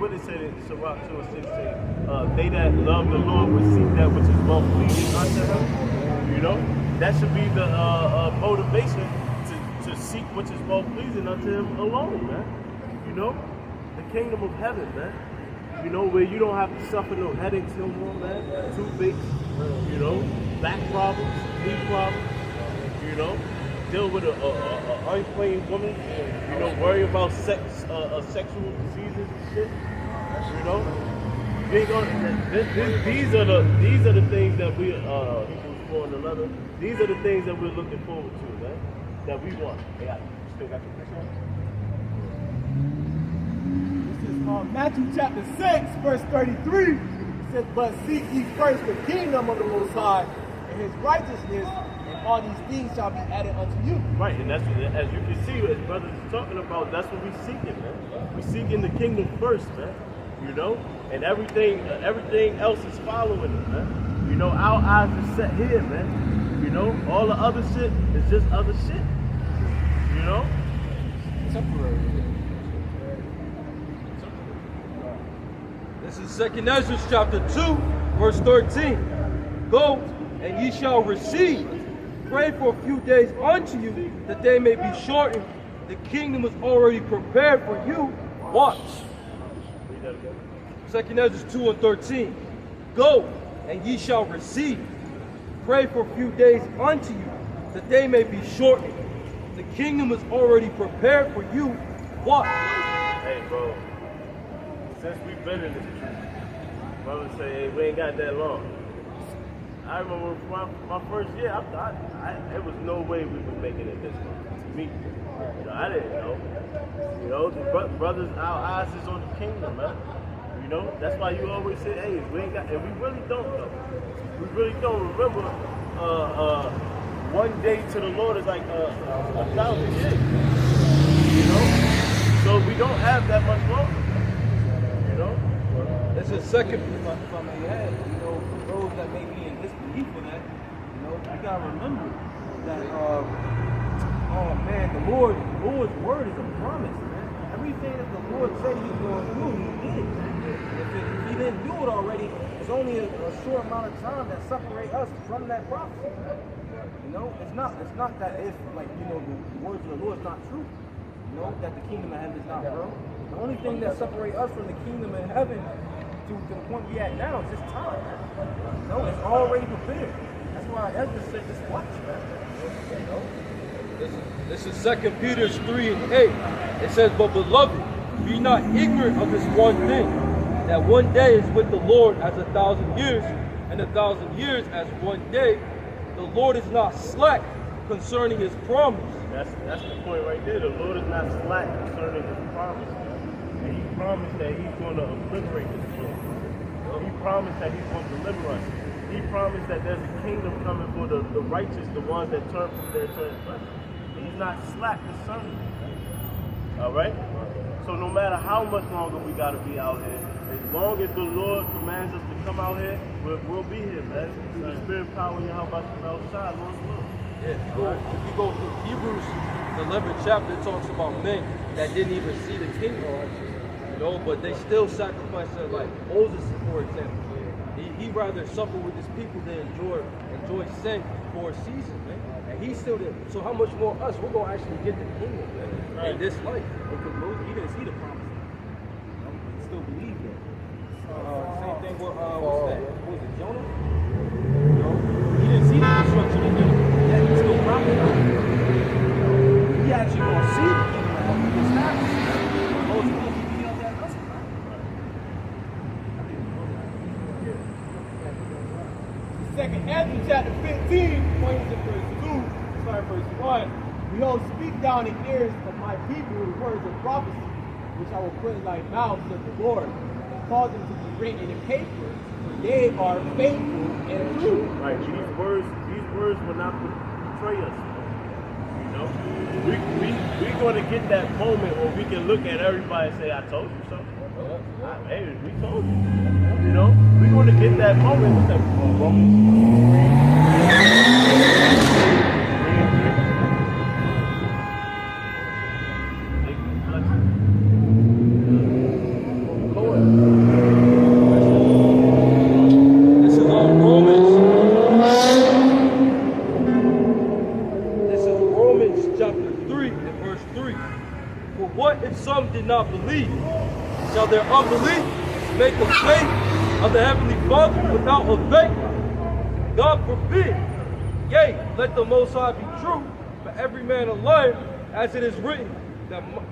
what it said in Sirach 2 and 6 say, they that love the Lord will seek that which is well pleasing unto him. You know, that should be the motivation to seek which is well pleasing unto him alone, man. You know, the kingdom of heaven, man. You know, where you don't have to suffer no headaches no more, man. Toothaches, you know, back problems, knee problems, you know, deal with an unclean woman, you know, worry about sexual diseases and shit, you know. You ain't gonna, these are the things that we for the leather. These are the things that we're looking forward to, man. That we want. Hey, still got your picture on? Matthew chapter 6, verse 33, it says, but seek ye first the kingdom of the Most High and his righteousness, and all these things shall be added unto you. Right, and that's, as you can see, as brothers is talking about, that's what we're seeking, man. We're seeking the kingdom first, man. You know, and everything else is following it, man. You know, our eyes are set here, man. You know, all the other shit is just other shit. You know? Temporary. This is 2 Ezra chapter 2, verse 13. Go, and ye shall receive. Pray for a few days unto you, that they may be shortened. The kingdom is already prepared for you. Watch. 2 Ezra 2 and 13. Go, and ye shall receive. Pray for a few days unto you, that they may be shortened. The kingdom is already prepared for you. Watch. Hey, bro. Since we've been in this truth, brothers say, hey, we ain't got that long. I remember my first year, there was no way we were making it this long. To me, you know, I didn't know. You know, the brothers, our eyes is on the kingdom, man. You know, that's why you always say, hey, we ain't got, and we really don't know. We really don't. Remember, one day to the Lord is like 1,000 years. You know, so we don't have that much longer. You know, this is second. If I may add, you know, for those that may be in disbelief of that, you know, you gotta remember that, oh man, the Lord's word is a promise, man. Everything that the Lord said He's going to do, He did. If He didn't do it already, it's only a short amount of time that separate us from that prophecy. You know, it's not that if, like, you know, the words of the Lord is not true. You know, that the kingdom of heaven is not real. The only thing that separates us from the kingdom of heaven to the point we at now is just time. You know, it's already prepared. That's why Ezra said, just watch, man. You know? This is 2 Peter 3 and 8. It says, but beloved, be not ignorant of this one thing, that one day is with the Lord as 1,000 years, and 1,000 years as one day. The Lord is not slack concerning His promise. That's the point right there. The Lord is not slack concerning His promise. And He promised that He's going to liberate His children. He promised that He's going to deliver us. He promised that there's a kingdom coming for the righteous, the ones that turn from their transgression. He's not slack concerning it. All right? So no matter how much longer we got to be out here, as long as the Lord commands us to come out here, we'll be here, man. Through the spirit power and how about you outside, Lord's will. Yeah, if you go through Hebrews, the 11th chapter, it talks about men that didn't even see the kingdom, you know, but they still sacrificed their life. Moses, for example, he rather suffer with his people than enjoy sin for a season, man. And he still did. So how much more us? We're gonna actually get the kingdom, man, in this life. Because Moses, he didn't see the promise. You know, he still believed it. Same thing with what's that? What was it, Jonah? You know, he didn't see the destruction of Nineveh. Yeah, he still prophesied. He actually gonna see the kingdom of heaven established. Moses was he of that vessel, right? Second Ezra chapter 15, points to verse 2, sorry, verse 1. Behold, speak down the ears of my people the words of prophecy, which I will put in thy mouth, says the Lord, and cause them to be written in the paper, for they are faithful and true. Right, these words will not betray us. You know, we're going to get that moment where we can look at everybody and say, I told you so. Hey, we told you. You know, we're going to get that moment with that if some did not believe? Shall their unbelief make the faith of the Heavenly Father without effect? God forbid. Yea, let the Most High be true, for every man a liar, as it is written,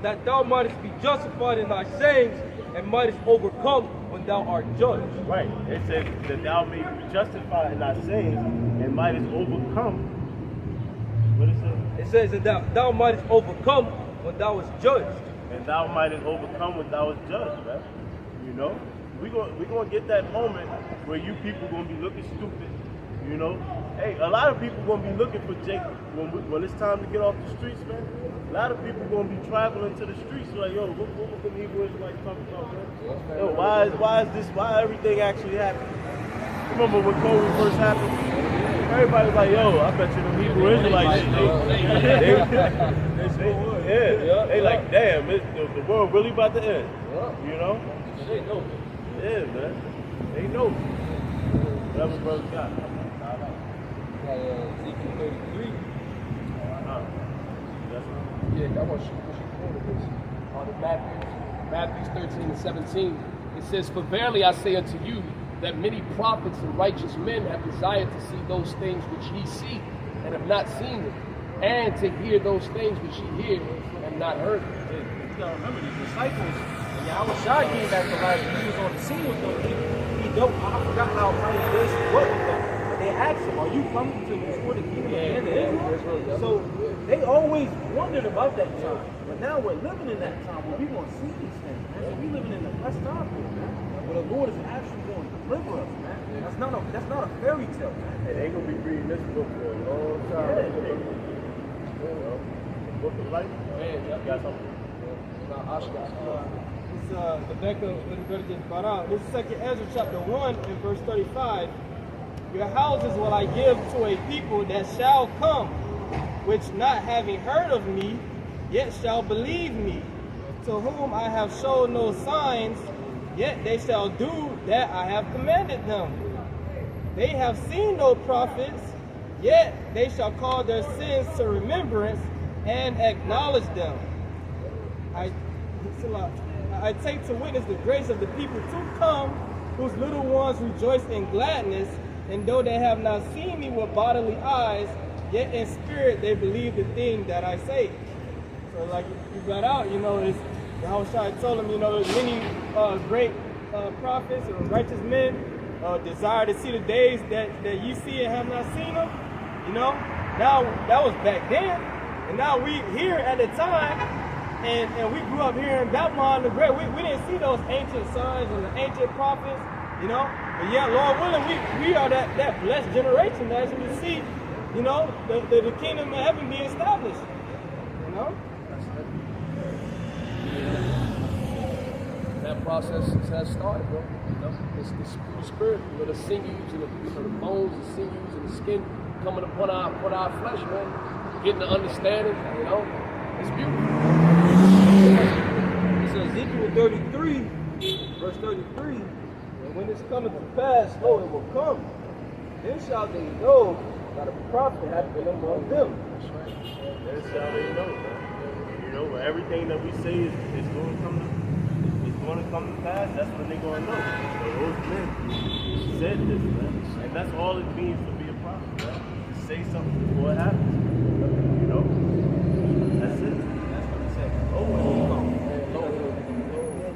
that thou mightest be justified in thy sayings, and mightest overcome when thou art judged. Right. It says that thou may be justified in thy sayings and mightest overcome. What it say? It says that thou mightest overcome when thou was judged. And thou mightest overcome when thou was judged, right? You know? We're gonna get that moment where you people gonna be looking stupid, you know? Hey, a lot of people gonna be looking for Jacob when it's time to get off the streets, man. A lot of people gonna be traveling to the streets like, yo, what the Hebrew Israelites talking about, man? Yo, why everything actually happened? Remember when COVID first happened? Everybody was like, yo, I bet you the Hebrew Israelites, they like, damn, the world really about to end, you know? They know. Yeah, man. They know. Whatever brother got. Ezekiel 33. Yeah, I want you quoted this on Matthew 13 and 17. It says, "For verily I say unto you, that many prophets and righteous men have desired to see those things which ye see, and have not seen them, and to hear those things which ye hear, and have not heard them." You gotta remember, the disciples, when Yahweh came back to life, he was on the scene with them. He don't, I forgot how he this what with them. But they asked him, "Are you coming to restore the kingdom again to Israel?" So they always wondered about that time. But now we're living in that time where we're going to see these things, man. So we're living in the best time here, man. Where the Lord is actually going to deliver us, man. That's not a fairy tale, man. And they gonna be reading this book for a long time. The book of life. You got something? It's Rebecca Leviticus Bara. This is 2nd Ezra chapter 1 and verse 35. Your houses will I give to a people that shall come, which not having heard of me, yet shall believe me, to whom I have showed no signs, yet they shall do that I have commanded them. They have seen no prophets, yet they shall call their sins to remembrance and acknowledge them. I take to witness the grace of the people to come, whose little ones rejoice in gladness, and though they have not seen me with bodily eyes, yet in spirit they believe the thing that I say. So like you got out, you know, it's Yahushua told him, you know, there's many great prophets and righteous men desire to see the days that you see and have not seen them. You know, now that was back then, and now we here at the time. And we grew up here in Babylon the Great. We didn't see those ancient signs and the ancient prophets, you know. But yeah, Lord willing, we are that blessed generation that actually see, you know, the kingdom of heaven being established. You know? That process has started, bro. You know, it's the spirit, you know, the sinews and the bones, the sinews and the skin coming upon our flesh, man. Getting the understanding, you know. It's beautiful. So Ezekiel 33, verse 33, and when it's coming to pass, lo, it will come. Then shall they know that a prophet hath been among them. That's how they know, man. You know, everything that we say is going to come to pass. That's when they're going to know. So those men said this, man. And that's all it means to be a prophet, man. To say something before it happens. You know? That's it. That's what he said. Oh, it will come.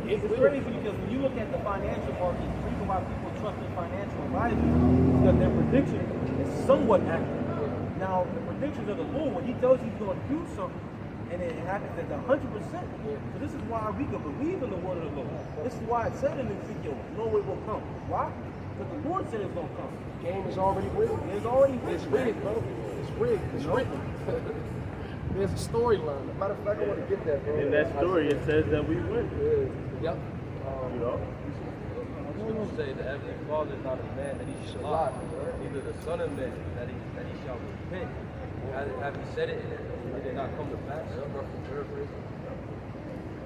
It's crazy because when you look at the financial market, the reason why people trust in financial advisors is that their prediction is somewhat accurate. Now, the predictions of the Lord, when he tells you he's going to do something, and it happens at 100%. So this is why we can believe in the word of the Lord. This is why it said in Ezekiel, no, it will come. Why? Because the Lord said it's going to come. The game is already written. It's already written. It's rigged, bro. It's rigged. It's written. There's a storyline. Matter of fact, I want to get that, bro. In that story, it says that we win. Yep. You know? Scriptures say the Heavenly Father is not a man that he should lie, neither the Son of Man that he shall repent. Have he said it, and it did not come to pass?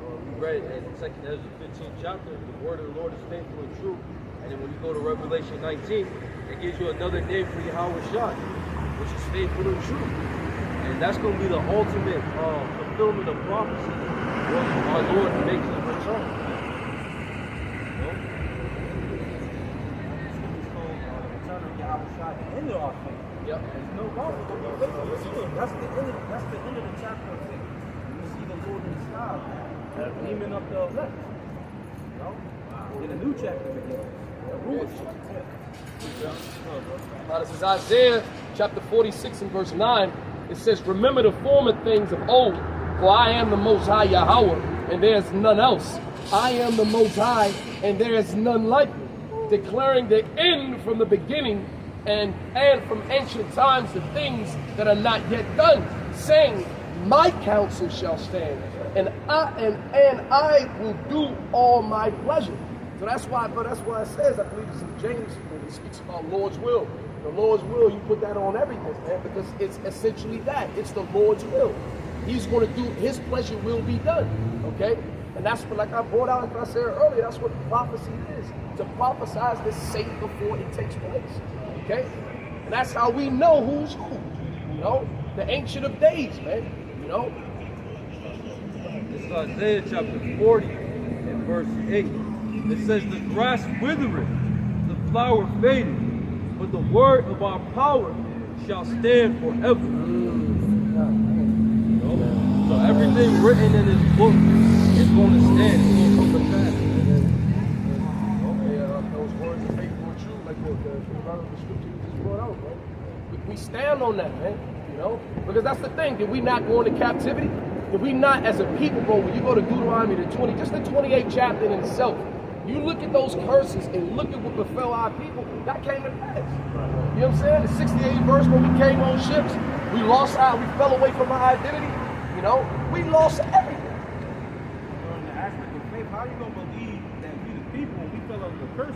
We read in 2nd Ezra 15th chapter, the word of the Lord is faithful and true. And then when you go to Revelation 19, it gives you another name for Yahweh Shai, which is faithful and true. And that's going to be the ultimate fulfillment of prophecy. our Lord makes his return. End of our faith. Yep. There's no doubt. That's the end of the chapter of faith. You see the Lord in the sky, beaming up the left. You know? In a new chapter begins. The rules. This is Isaiah chapter 46 and verse 9. It says, remember the former things of old, for I am the Most High Yahweh, and there is none else. I am the Most High, and there is none like me, declaring the end from the beginning, and from ancient times the things that are not yet done, saying, my counsel shall stand, and I will do all my pleasure. So that's why it says, I believe it's in James, when it speaks about Lord's will. The Lord's will, you put that on everything, man, because it's essentially that. It's the Lord's will. He's going to do, his pleasure will be done, okay? And that's what, like I brought out, like I said earlier, that's what prophecy is. To prophesize this saint before it takes place, okay? And that's how we know who's who, you know? The Ancient of Days, man, you know? This is Isaiah chapter 40 and verse 8. It says, the grass withereth, the flower fadeth, but the word of our power shall stand forever. So everything written in this book is going to stand. It's going to come to pass. Those words are faithful and true, like the scripture you just brought out, man. We stand on that, man. You know, because that's the thing. Did we not go into captivity? Did we not, as a people, bro? When you go to Deuteronomy, the 28th chapter in itself, you look at those curses and look at what befell our people. That came to pass. You know what I'm saying? The 68th verse, when we came on ships, we fell away from our identity. You know, we lost everything. In the aspect of faith, how are you going to believe that we the people, we fell under the curses?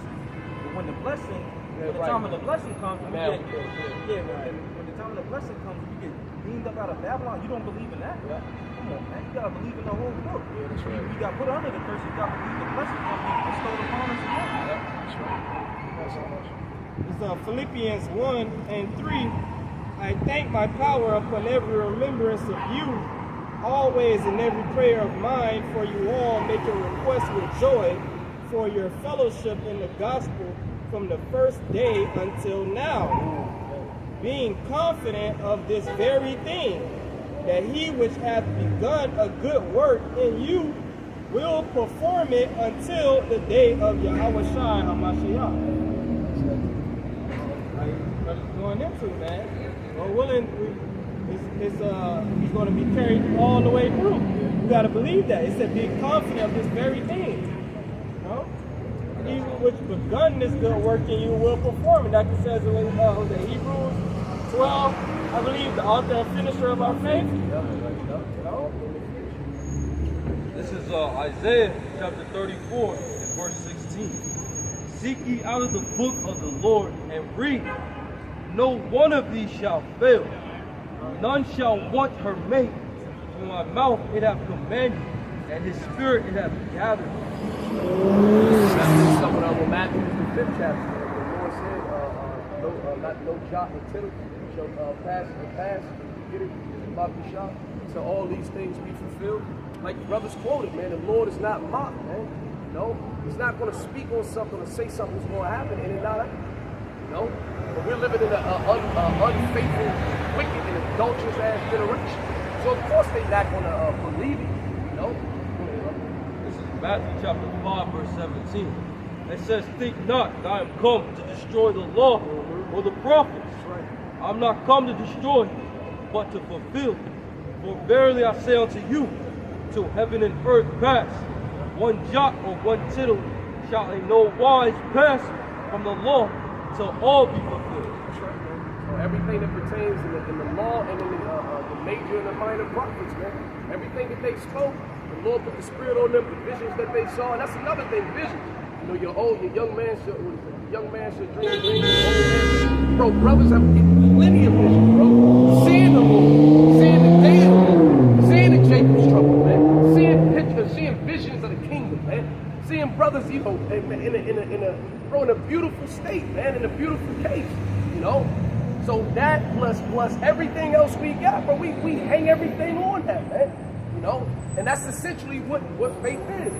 But when the blessing, when the time of the blessing comes, when the time of the blessing comes, we get beamed up out of Babylon. You don't believe in that? Yeah. Come on, man. You got to believe in the whole book. Yeah, that's right. You got put under the curse. You got to believe the blessing comes being bestowed upon us again. Yeah, that's right. That's so much. It's Philippians 1 and 3. I thank my power upon every remembrance of you, always in every prayer of mine, for you all making request with joy for your fellowship in the gospel from the first day until now, being confident of this very thing, that he which hath begun a good work in you will perform it until the day of Yahweh Shai HaMashiach. What it's going into, man. Lord willing, he's going to be carried all the way through. You got to believe that. It said, be confident of this very thing. You know? He which begun this good work in you will perform it. Like it says in Hebrews 12, I believe, the author and finisher of our faith. You know? This is Isaiah chapter 34 and verse 16. Seek ye out of the book of the Lord and read. No one of these shall fail. None shall want her mate. For my mouth it hath commanded, and his spirit it hath gathered. That's something with Matthew, the 5th chapter. The Lord said, no jot or tittle shall pass get it, about the shop. So all these things be fulfilled. Like the brothers quoted, man, the Lord is not mocked, man. No, he's not going to speak on something or say something's going to happen and it not happen. No, but we're living in an unfaithful, wicked, and adulterous ass generation. So of course they're not going to believe it. No. This is Matthew chapter 5 verse 17. It says, think not that I am come to destroy the law or the prophets. I'm not come to destroy, but to fulfill. For verily I say unto you, till heaven and earth pass, one jot or one tittle shall in no wise pass from the law till all be fulfilled. That's right, man. So everything that pertains in the law and in the major and the minor prophets, man. Everything that they spoke, the Lord put the Spirit on them, the visions that they saw, and that's another thing, visions. You know, your young man should dream dreams, your old man should. Bro, brothers have plenty of visions, bro. Seeing the Lord, seeing the day of the Lord, seeing the Jacob's trouble, man. Seeing pictures, seeing visions of the kingdom, man. Seeing brothers, you know, in a beautiful state, man, in a beautiful case, you know. So that plus everything else we got, but we hang everything on that, man. You know? And that's essentially what faith is.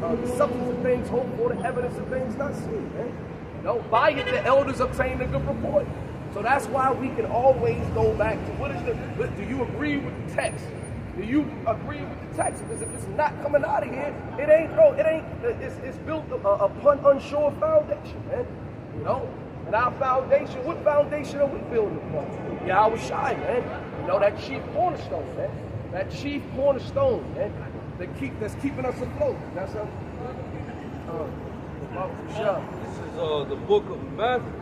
The substance of things hoped for, the evidence of things not seen, man. You know, by it the elders obtain a good report. So that's why we can always go back to do you agree with the text? Do you agree with the text? Because if it's not coming out of here, it's built upon unsure foundation, man. You know? And our foundation, what foundation are we building upon? Yahweh Shai, man. You know, that chief cornerstone, man. That chief cornerstone, man. That's keeping us afloat. That's how. This is the book of Matthew,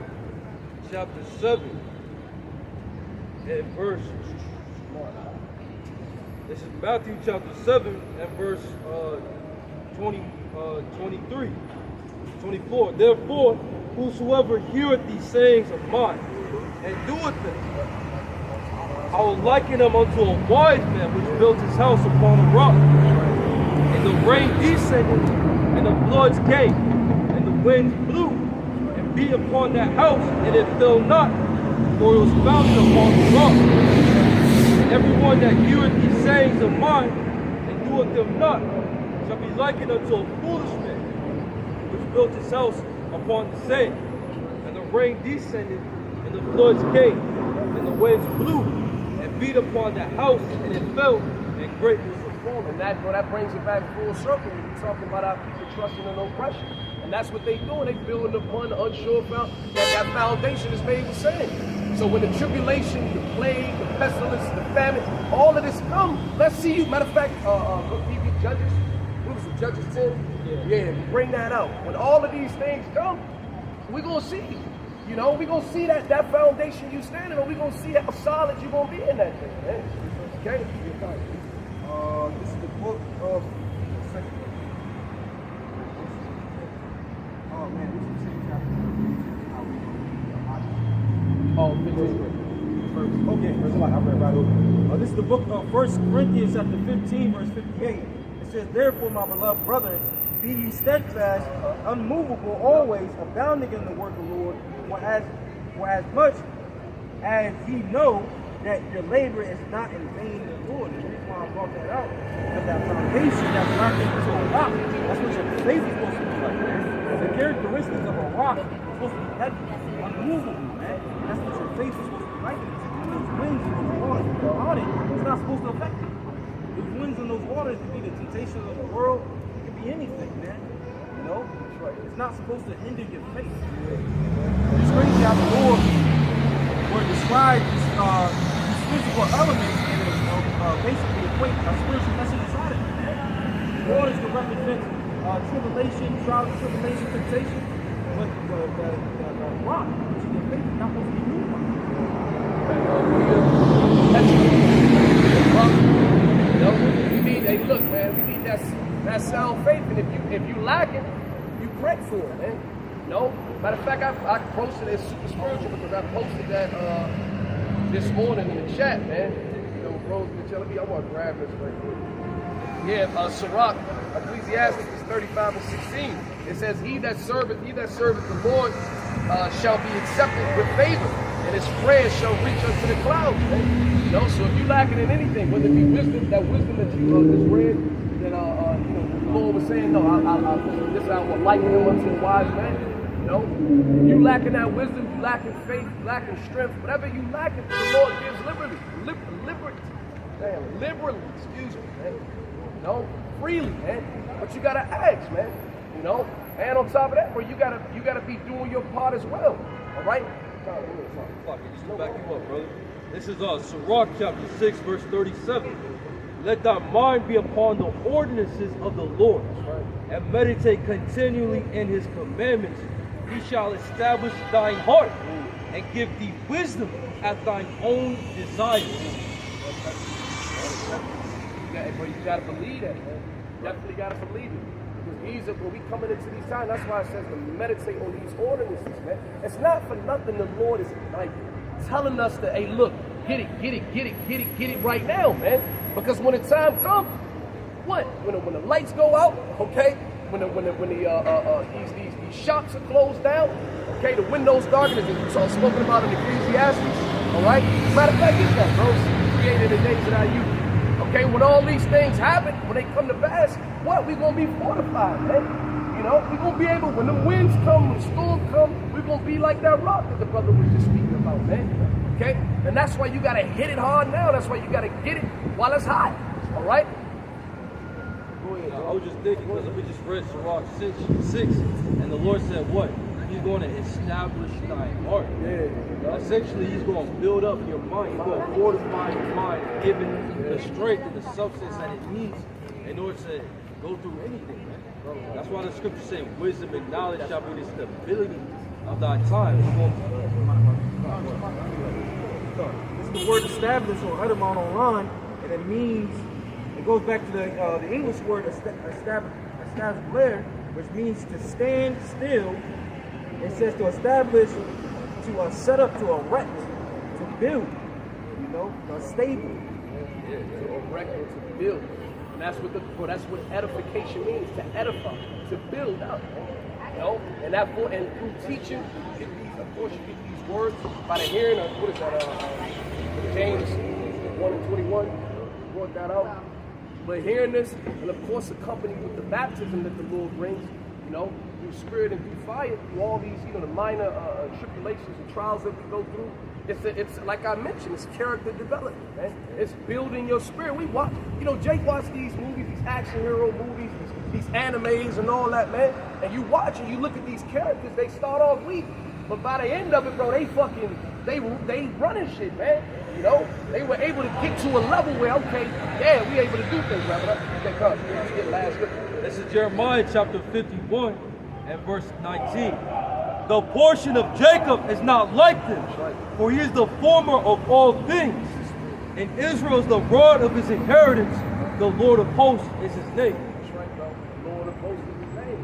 chapter 7, and verse. This is Matthew chapter 7 and verse 23, 24. Therefore, whosoever heareth these sayings of mine and doeth them, I will liken him unto a wise man which built his house upon a rock. And the rain descended, and the floods came, and the winds blew, and beat upon that house, and it fell not, for it was founded upon the rock. And everyone that heareth these sayings of mine, and doeth them not, shall be likened unto a foolish man, which built his house upon the sand. And the rain descended, and the floods came, and the winds blew, and beat upon that house, and it fell, and great was the fall. And that brings it back full circle. We're talking about our people trusting in oppression. And that's what they doing. They building upon the unsure that foundation is made with sand. So when the tribulation, the plague, the pestilence, the famine, all of this come, let's see you. Matter of fact, Judges, what was it, Judges 10? Yeah, bring that out. When all of these things come, we're going to see. You know, we're going to see that foundation you standing on. We're going to see how solid you're going to be in that thing, man. Okay? This is the book of oh man, this is the same chapter. Okay, verse 1. I read right over. This is the book of 1 Corinthians chapter 15, verse 58. It says, therefore, my beloved brethren, be ye steadfast, unmovable, always abounding in the work of the Lord, for as much as ye know that your labor is not in vain in the Lord. And the reason why I brought that out, because that foundation that's not into a rock, that's what your faith is supposed to be like, man. The characteristics of a rock is supposed to be heavy, unmovable, man. That's what your faith is supposed to be like. Those winds and those waters, if you're on it, it's not supposed to affect you. Those winds and those waters could be the temptations of the world. It could be anything, man. You know? It's not supposed to hinder your faith. It's crazy how the Lord would describe these physical elements and basically equate a spiritual message inside of it, man. Waters could represent tribulation, trials, tribulation, temptation. But the rock, which is your faith, is not supposed to be moved by. We need, hey, look, man, we need that sound faith, and if you lack it, you pray for it, man. No, matter of fact, I posted it super spiritual because I posted that this morning in the chat, man. You know, bros been telling me I want to grab this right quick. Yeah, Sirach, Ecclesiastes 35 and 16. It says, He that serveth the Lord shall be accepted with favor, and his prayer shall reach unto the clouds. Man. You know, so if you lacking in anything, whether it be wisdom, that wisdom that you just read, that the Lord was saying, no, this I will liken him unto a wise man. You know, if you lacking that wisdom, you lacking faith, you lacking strength, whatever you lacking, the Lord gives liberally, excuse me, man. You know, freely, man. But you gotta ask, man. You know, and on top of that, bro, you gotta be doing your part as well. All right. Just to back you up, brother. This is Sirach chapter 6, verse 37. Let thy mind be upon the ordinances of the Lord, and meditate continually in his commandments. He shall establish thine heart, and give thee wisdom at thine own desires. You gotta believe that, man. You definitely gotta believe it. Because when we coming into these times, that's why it says to meditate on these ordinances, man. It's not for nothing the Lord is like telling us to, hey, look, get it right now, man. Because when the time comes, what? When the lights go out, okay? When these shops are closed down, okay? The windows darkened, as we spoken about in Ecclesiastes, all right? Matter of fact, get that, bro. Created the days of our youth. Okay, when all these things happen, when they come to pass, what? We're going to be fortified, man. You know, we're going to be able, when the winds come, when the storm come, we're going to be like that rock that the brother was just speaking about, man. Okay? And that's why you got to hit it hard now. That's why you got to get it while it's hot. All right? Go ahead. I was just thinking, because we just read Sirach 6, and the Lord said what? He's going to establish thy heart. Yeah. Essentially, he's going to build up your mind. He's going to fortify your mind, giving the strength and the substance that it needs in order to go through anything, man. That's why the scripture says wisdom and knowledge shall be the stability of thy time. This is the word established or Edamon online, and it means, it goes back to the English word establish, which means to stand still. It says to establish, to set up, to erect, to build, you know, stable. Yeah, to erect or to build. And that's what edification means, to edify, to build up. You know, and through teaching, of course you get these words by the hearing of, what is that, James 1:21, brought that out. But hearing this, and of course accompanied with the baptism that the Lord brings, you know, through spirit and through fire, through all these, you know, the minor tribulations and trials that we go through. It's like I mentioned, it's character development, man. It's building your spirit. We watch, you know, Jake watched these movies, these action hero movies, these animes and all that, man. And you watch and you look at these characters, they start off weak, but by the end of it, bro, they running shit, man. You know, they were able to get to a level where, okay, yeah, we able to do things, brother. This is Jeremiah chapter 51 and verse 19. The portion of Jacob is not like this, for he is the former of all things. And Israel is the rod of his inheritance. The Lord of hosts is his name. That's right, bro. The Lord of hosts is his name.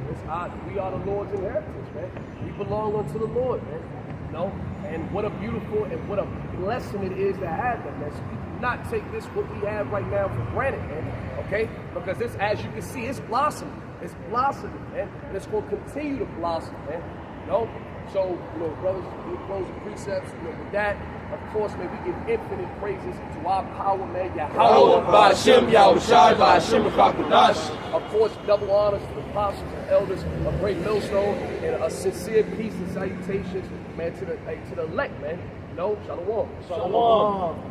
We are the Lord's inheritance, man. We belong unto the Lord, man. You know? And what a beautiful and what a blessing it is to have them, man. So we do not take this, what we have right now, for granted, man. Okay? Because this, as you can see, it's blossoming. It's blossoming, man. And it's going to continue to blossom, man. You know? So, you know, brothers, we close the precepts, you know, with that. Of course, man, we give infinite praises to our power, man. Power by Hashem, Yahushai, by Hashem, Kakudash. Of course, double honors to the apostles and elders of Great Millstone, and a sincere peace and salutations, man, to the elect, man. You know, shalom. Shalom.